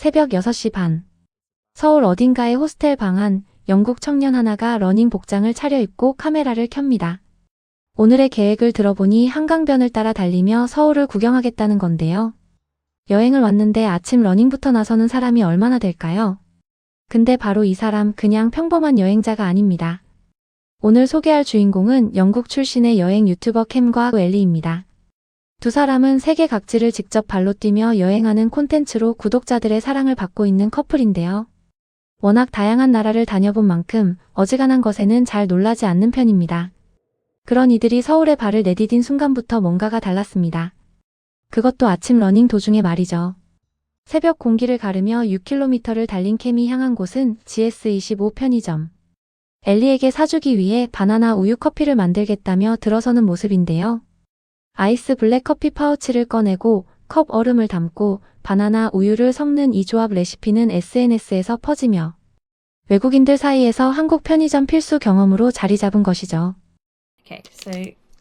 새벽 6시 반. 서울 어딘가의 호스텔 방 안, 영국 청년 하나가 러닝 복장을 차려입고 카메라를 켭니다. 오늘의 계획을 들어보니 한강변을 따라 달리며 서울을 구경하겠다는 건데요. 여행을 왔는데 아침 러닝부터 나서는 사람이 얼마나 될까요? 근데 바로 이 사람 그냥 평범한 여행자가 아닙니다. 오늘 소개할 주인공은 영국 출신의 여행 유튜버 캠과 엘리입니다. 두 사람은 세계 각지를 직접 발로 뛰며 여행하는 콘텐츠로 구독자들의 사랑을 받고 있는 커플인데요. 워낙 다양한 나라를 다녀본 만큼 어지간한 것에는 잘 놀라지 않는 편입니다. 그런 이들이 서울에 발을 내디딘 순간부터 뭔가가 달랐습니다. 그것도 아침 러닝 도중에 말이죠. 새벽 공기를 가르며 6km를 달린 캠이 향한 곳은 GS25 편의점. 엘리에게 사주기 위해 바나나 우유 커피를 만들겠다며 들어서는 모습인데요. 아이스 블랙 커피 파우치를 꺼내고 컵 얼음을 담고 바나나 우유를 섞는 이 조합 레시피는 SNS에서 퍼지며 외국인들 사이에서 한국 편의점 필수 경험으로 자리 잡은 것이죠. Okay, so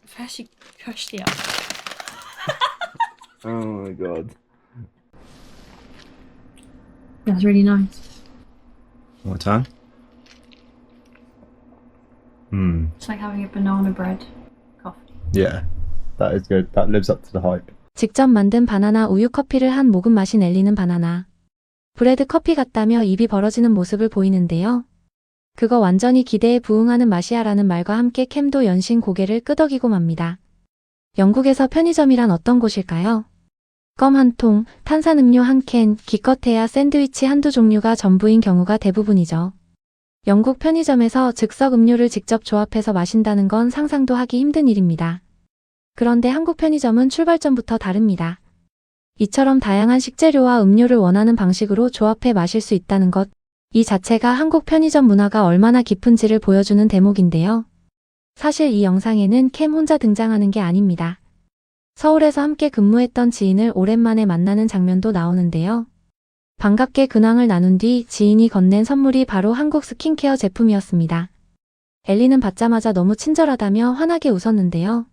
first you crush the up. Oh my god. That's really nice. More time? It's like having a banana bread coffee. Yeah. That is good. That lives up to the hype. 직접 만든 바나나 우유 커피를 한 모금 마신 엘리는 바나나 브레드 커피 같다며 입이 벌어지는 모습을 보이는데요. 그거 완전히 기대에 부응하는 맛이야라는 말과 함께 캠도 연신 고개를 끄덕이고 맙니다. 영국에서 편의점이란 어떤 곳일까요? 껌 한 통, 탄산음료 한 캔, 기껏해야 샌드위치 한두 종류가 전부인 경우가 대부분이죠. 영국 편의점에서 즉석 음료를 직접 조합해서 마신다는 건 상상도 하기 힘든 일입니다. 그런데 한국 편의점은 출발점부터 다릅니다. 이처럼 다양한 식재료와 음료를 원하는 방식으로 조합해 마실 수 있다는 것, 이 자체가 한국 편의점 문화가 얼마나 깊은지를 보여주는 대목인데요. 사실 이 영상에는 캠 혼자 등장하는 게 아닙니다. 서울에서 함께 근무했던 지인을 오랜만에 만나는 장면도 나오는데요. 반갑게 근황을 나눈 뒤 지인이 건넨 선물이 바로 한국 스킨케어 제품이었습니다. 엘리는 받자마자 너무 친절하다며 환하게 웃었는데요.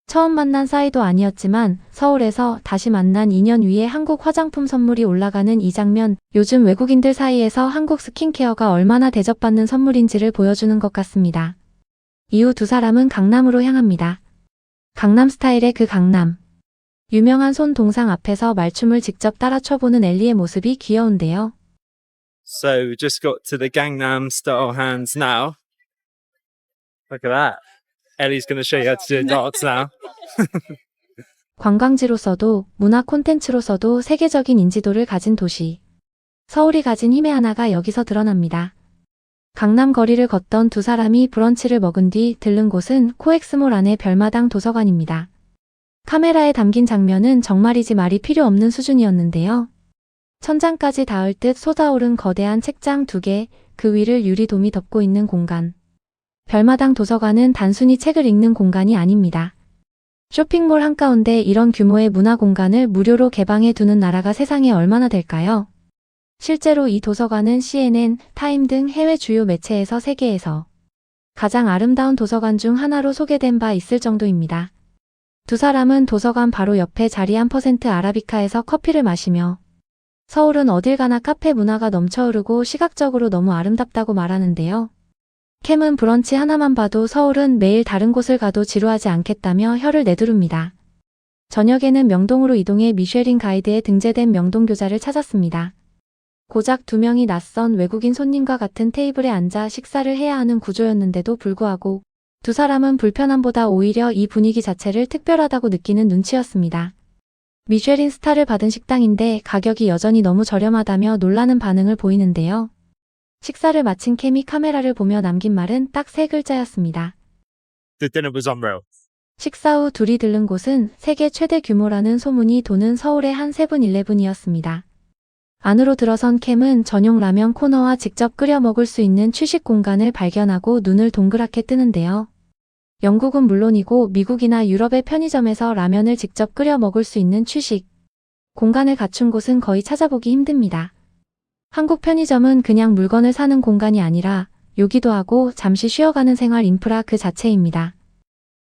처음 만난 사이도 아니었지만 서울에서 다시 만난 2년 위에 한국 화장품 선물이 올라가는 이 장면, 요즘 외국인들 사이에서 한국 스킨케어가 얼마나 대접받는 선물인지를 보여주는 것 같습니다. 이후 두 사람은 강남으로 향합니다. 강남 스타일의 그 강남. 유명한 손 동상 앞에서 말춤을 직접 따라 춰보는 엘리의 모습이 귀여운데요. So we just got to the Gangnam style hands now. Look at that. Ellie's going to show you how to do dance now. 관광지로서도 문화 콘텐츠로서도 세계적인 인지도를 가진 도시. 서울이 가진 힘의 하나가 여기서 드러납니다. 강남 거리를 걷던 두 사람이 브런치를 먹은 뒤 들른 곳은 코엑스몰 안의 별마당 도서관입니다. 카메라에 담긴 장면은 정말이지 말이 필요 없는 수준이었는데요. 천장까지 닿을 듯 솟아오른 거대한 책장 2개, 그 위를 유리돔이 덮고 있는 공간. 별마당 도서관은 단순히 책을 읽는 공간이 아닙니다. 쇼핑몰 한가운데 이런 규모의 문화 공간을 무료로 개방해 두는 나라가 세상에 얼마나 될까요? 실제로 이 도서관은 CNN, 타임 등 해외 주요 매체에서 세계에서 가장 아름다운 도서관 중 하나로 소개된 바 있을 정도입니다. 두 사람은 도서관 바로 옆에 자리한 퍼센트 아라비카에서 커피를 마시며 서울은 어딜 가나 카페 문화가 넘쳐흐르고 시각적으로 너무 아름답다고 말하는데요. 캠은 브런치 하나만 봐도 서울은 매일 다른 곳을 가도 지루하지 않겠다며 혀를 내두릅니다. 저녁에는 명동으로 이동해 미쉐린 가이드에 등재된 명동교자를 찾았습니다. 고작 2명이 낯선 외국인 손님과 같은 테이블에 앉아 식사를 해야 하는 구조였는데도 불구하고 두 사람은 불편함보다 오히려 이 분위기 자체를 특별하다고 느끼는 눈치였습니다. 미쉐린 스타를 받은 식당인데 가격이 여전히 너무 저렴하다며 놀라는 반응을 보이는데요. 식사를 마친 캠이 카메라를 보며 남긴 말은 딱 3글자였습니다. The dinner was unreal. 식사 후 둘이 들른 곳은 세계 최대 규모라는 소문이 도는 서울의 한 세븐일레븐이었습니다. 안으로 들어선 캠은 전용 라면 코너와 직접 끓여 먹을 수 있는 취식 공간을 발견하고 눈을 동그랗게 뜨는데요. 영국은 물론이고 미국이나 유럽의 편의점에서 라면을 직접 끓여 먹을 수 있는 취식 공간을 갖춘 곳은 거의 찾아보기 힘듭니다. 한국 편의점은 그냥 물건을 사는 공간이 아니라 요기도 하고 잠시 쉬어가는 생활 인프라 그 자체입니다.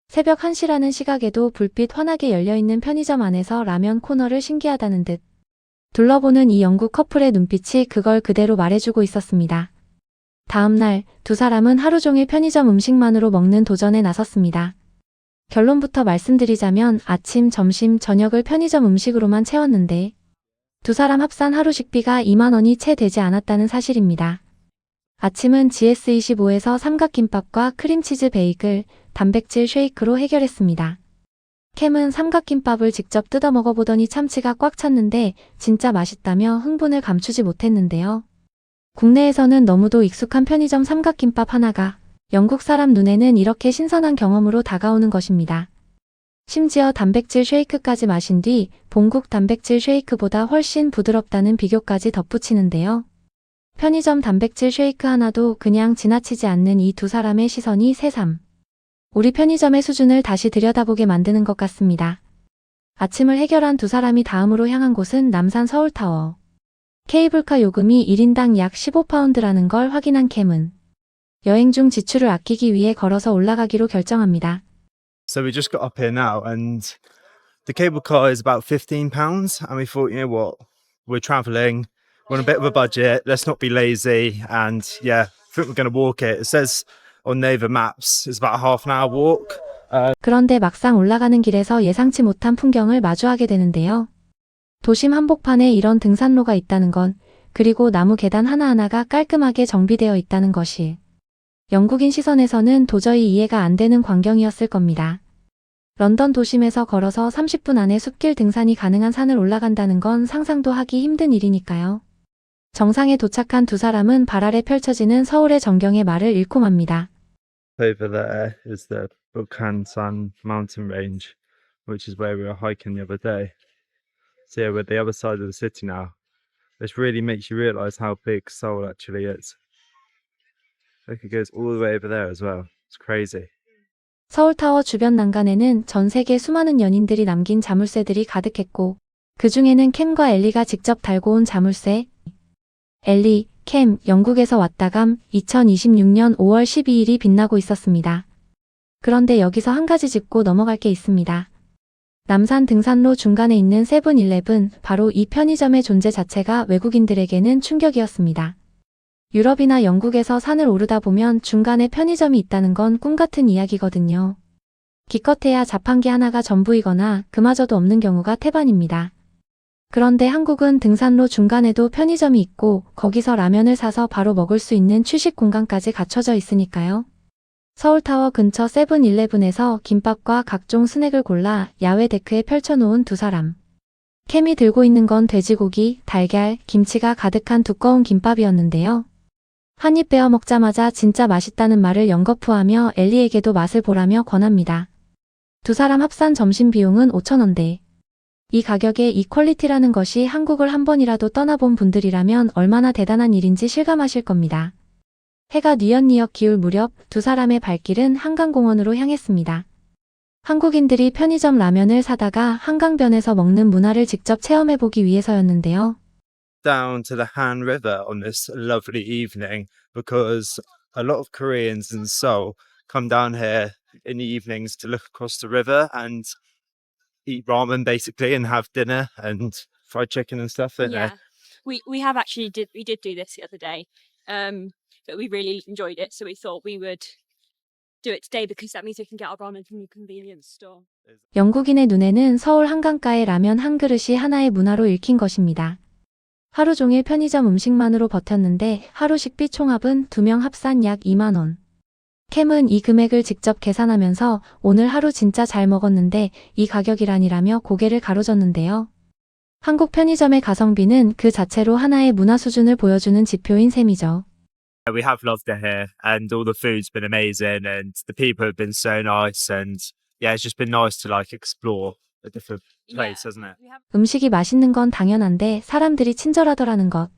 새벽 1시라는 시각에도 불빛 환하게 열려있는 편의점 안에서 라면 코너를 신기하다는 듯 둘러보는 이 영국 커플의 눈빛이 그걸 그대로 말해주고 있었습니다. 다음 날 두 사람은 하루 종일 편의점 음식만으로 먹는 도전에 나섰습니다. 결론부터 말씀드리자면 아침, 점심, 저녁을 편의점 음식으로만 채웠는데 두 사람 합산 하루 식비가 2만 원이 채 되지 않았다는 사실입니다. 아침은 GS25에서 삼각김밥과 크림치즈 베이글, 단백질 쉐이크로 해결했습니다. 캠은 삼각김밥을 직접 뜯어 먹어보더니 참치가 꽉 찼는데 진짜 맛있다며 흥분을 감추지 못했는데요. 국내에서는 너무도 익숙한 편의점 삼각김밥 하나가 영국 사람 눈에는 이렇게 신선한 경험으로 다가오는 것입니다. 심지어 단백질 쉐이크까지 마신 뒤 본국 단백질 쉐이크보다 훨씬 부드럽다는 비교까지 덧붙이는데요. 편의점 단백질 쉐이크 하나도 그냥 지나치지 않는 이 두 사람의 시선이 새삼 우리 편의점의 수준을 다시 들여다보게 만드는 것 같습니다. 아침을 해결한 두 사람이 다음으로 향한 곳은 남산 서울타워. 케이블카 요금이 1인당 약 15파운드라는 걸 확인한 캠은 여행 중 지출을 아끼기 위해 걸어서 올라가기로 결정합니다. So we just got up here now, and the cable car is about £15, and we thought, you know what, we're travelling, we're on a bit of a budget, let's not be lazy, and yeah, I think we're going to walk it. It says on Naver Maps it's about a half an hour walk. 그런데 막상 올라가는 길에서 예상치 못한 풍경을 마주하게 되는데요. 도심 한복판에 이런 등산로가 있다는 건, 그리고 나무 계단 하나하나가 깔끔하게 정비되어 있다는 것이 영국인 시선에서는 도저히 이해가 안 되는 광경이었을 겁니다. 런던 도심에서 걸어서 30분 안에 숲길 등산이 가능한 산을 올라간다는 건 상상도 하기 힘든 일이니까요. 정상에 도착한 두 사람은 발 아래 펼쳐지는 서울의 전경의 말을 잃고 맙니다. Over there is the Bukhansan mountain range, which is where we were hiking the other day. So yeah, we're at the other side of the city now. This really makes you realise how big Seoul actually is. Look, it goes all the way over there as well. It's crazy. 서울타워 주변 난간에는 전 세계 수많은 연인들이 남긴 자물쇠들이 가득했고 그 중에는 캠과 엘리가 직접 달고 온 자물쇠. 엘리, 캠, 영국에서 왔다감 2026년 5월 12일이 빛나고 있었습니다. 그런데 여기서 한 가지 짚고 넘어갈 게 있습니다. 남산 등산로 중간에 있는 세븐일레븐, 바로 이 편의점의 존재 자체가 외국인들에게는 충격이었습니다. 유럽이나 영국에서 산을 오르다 보면 중간에 편의점이 있다는 건 꿈같은 이야기거든요. 기껏해야 자판기 하나가 전부이거나 그마저도 없는 경우가 태반입니다. 그런데 한국은 등산로 중간에도 편의점이 있고 거기서 라면을 사서 바로 먹을 수 있는 취식 공간까지 갖춰져 있으니까요. 서울타워 근처 세븐일레븐에서 김밥과 각종 스낵을 골라 야외 데크에 펼쳐놓은 두 사람. 캠이 들고 있는 건 돼지고기, 달걀, 김치가 가득한 두꺼운 김밥이었는데요. 한 입 베어 먹자마자 진짜 맛있다는 말을 연거푸하며 엘리에게도 맛을 보라며 권합니다. 두 사람 합산 점심 비용은 5,000원대. 이 가격에 이 퀄리티라는 것이 한국을 한 번이라도 떠나본 분들이라면 얼마나 대단한 일인지 실감하실 겁니다. 해가 뉘엿뉘엿 기울 무렵 두 사람의 발길은 한강공원으로 향했습니다. 한국인들이 편의점 라면을 사다가 한강변에서 먹는 문화를 직접 체험해보기 위해서였는데요. Down to the Han River on this lovely evening because a lot of Koreans in Seoul come down here in the evenings to look across the river and eat ramen basically and have dinner and fried chicken and stuff. Yeah, we have actually we did do this the other day, but we really enjoyed it, so we thought we would do it today because that means we can get our ramen from the convenience store. 영국인의 눈에는 서울 한강가의 라면 한 그릇이 하나의 문화로 읽힌 것입니다. 하루 종일 편의점 음식만으로 버텼는데 하루 식비 총합은 두 명 합산 약 2만 원. 캠은 이 금액을 직접 계산하면서 오늘 하루 진짜 잘 먹었는데 이 가격이라니라며 고개를 가로젓는데요. 한국 편의점의 가성비는 그 자체로 하나의 문화 수준을 보여주는 지표인 셈이죠. We have loved it here and all the food's been amazing and the people have been so nice and yeah, it's just been nice to like explore a different place, hasn't it? 음식이 맛있는 건 당연한데 사람들이 친절하더라는 것.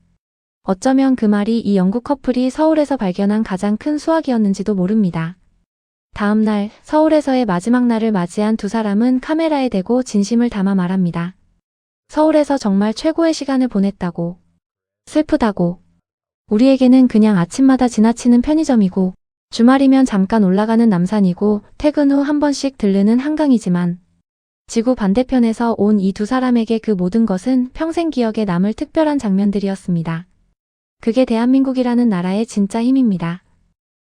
어쩌면 그 말이 이 영국 커플이 서울에서 발견한 가장 큰 수확이었는지도 모릅니다. 다음 날 서울에서의 마지막 날을 맞이한 두 사람은 카메라에 대고 진심을 담아 말합니다. 서울에서 정말 최고의 시간을 보냈다고. 슬프다고. 우리에게는 그냥 아침마다 지나치는 편의점이고 주말이면 잠깐 올라가는 남산이고 퇴근 후 한 번씩 들르는 한강이지만 지구 반대편에서 온 이 두 사람에게 그 모든 것은 평생 기억에 남을 특별한 장면들이었습니다. 그게 대한민국이라는 나라의 진짜 힘입니다.